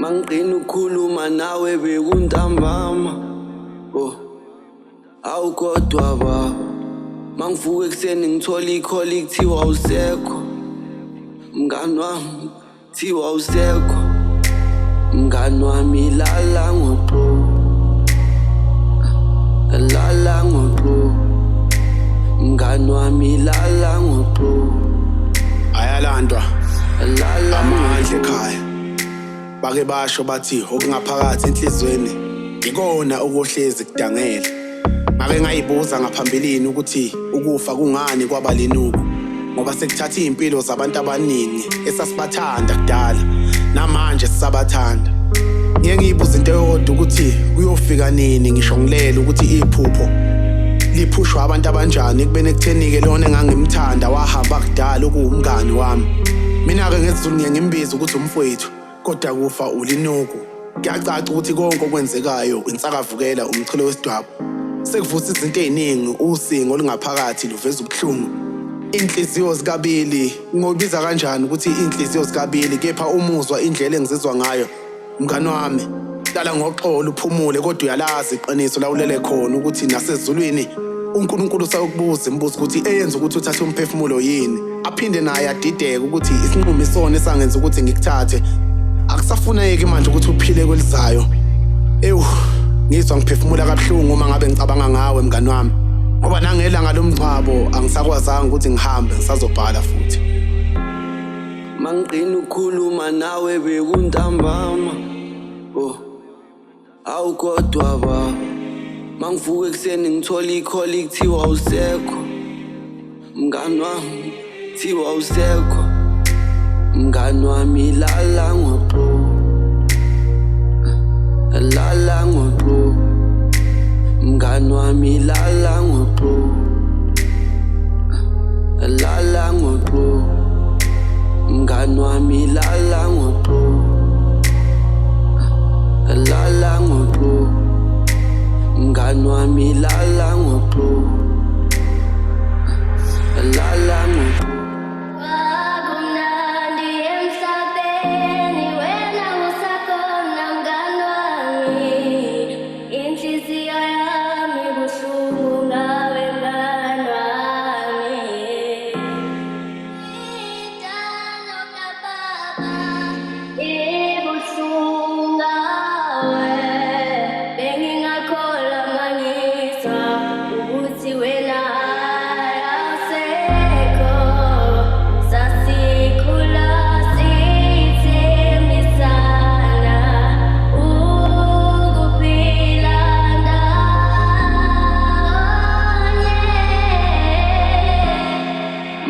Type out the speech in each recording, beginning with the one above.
Mangqina ukukhuluma nawe bekuntambama awukodwa ba mangivuka ekuseni ngithola ikholi kuthiwa awusekho mngani wami kuthiwa awusekho mngani wami lala ngoqo mngani wami lala ngoqo ayalandwa amandla ekhaya bake basho bathi okungaphakathi enhlizweni ikona okuhlezi kudangele ngake ngayibuza ngaphambilini ukuthi ukufa kungani kwaba lenuku ngoba sekuthatha impilo zabantu abaningi esasibathanda kudala namanje sisabathanda ngeke ngiyibuza into eyodwa ukuthi kuyofika nini ngisho ngilela ukuthi iphupho liphushwa abantu abanjani kubene kuthenike lona engangimthanda wahamba kudala okuwumngani wami mina-ke ngesizulu ngiye ngimbiza ukuthi umfowethu kodwa kufa ulinuku kuyacaca ukuthi konke okwenzekayo insakavukela umchilo wesidwaba sekuvusa izinto ey'ningi usingo olungaphakathi luveza ubuhlungu inhliziyo zikabili ngobiza kanjani ukuthi inhliziyo zikabili kepha umuzwa indlela engizizwa ngayo mngani wami hlala ngoxolo uphumule kodwa uyalazi iqiniso la ulele khona ukuthi nasezulwini uNkulunkulu usayokubuza imibuzo ukuthi eyenza ukuthi uthathe umphefumulo yini aphinde naye adideke ukuthi isinqumo isona esangenza ukuthi ngikuthathe akusafuneki manje ukuthi uphile kwelizayo ngizwa ngiphefumula kabuhlungu uma ngabe ngicabanga ngawe mngani wami ngoba nangelanga lomngcwabo angisakwazanga ukuthi ngihambe ngisazobhala futhi mangqina ukukhuluma nawe bekuntambama awukodwa ba mangivuka ekuseni ngithola ikholi kuthiwa awusekho mngani wami kuthiwa awusekho mngani wami lala ngoqo mngani wami lala ngoqo mngani wami lala ngoqo mngani wami lala ngoqo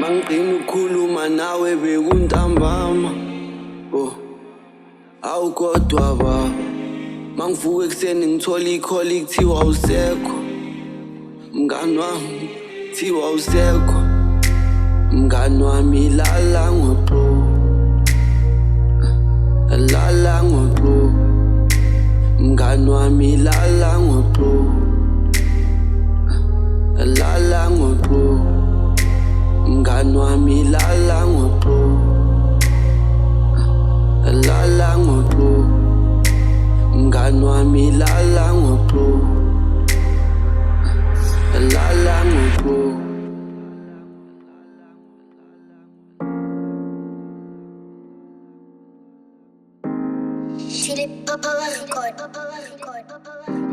mangqina ukukhuluma nawe bekuntambama awukodwa ba mangivuka ekuseni ngithola ikholi kuthiwa awusekho mngani wami kuthiwa awusekho mngani wami lala ngoqo mngani wami lala ngoqo mngani wami lala ngoqo mngani wami lala ngoqo Philip Papa record.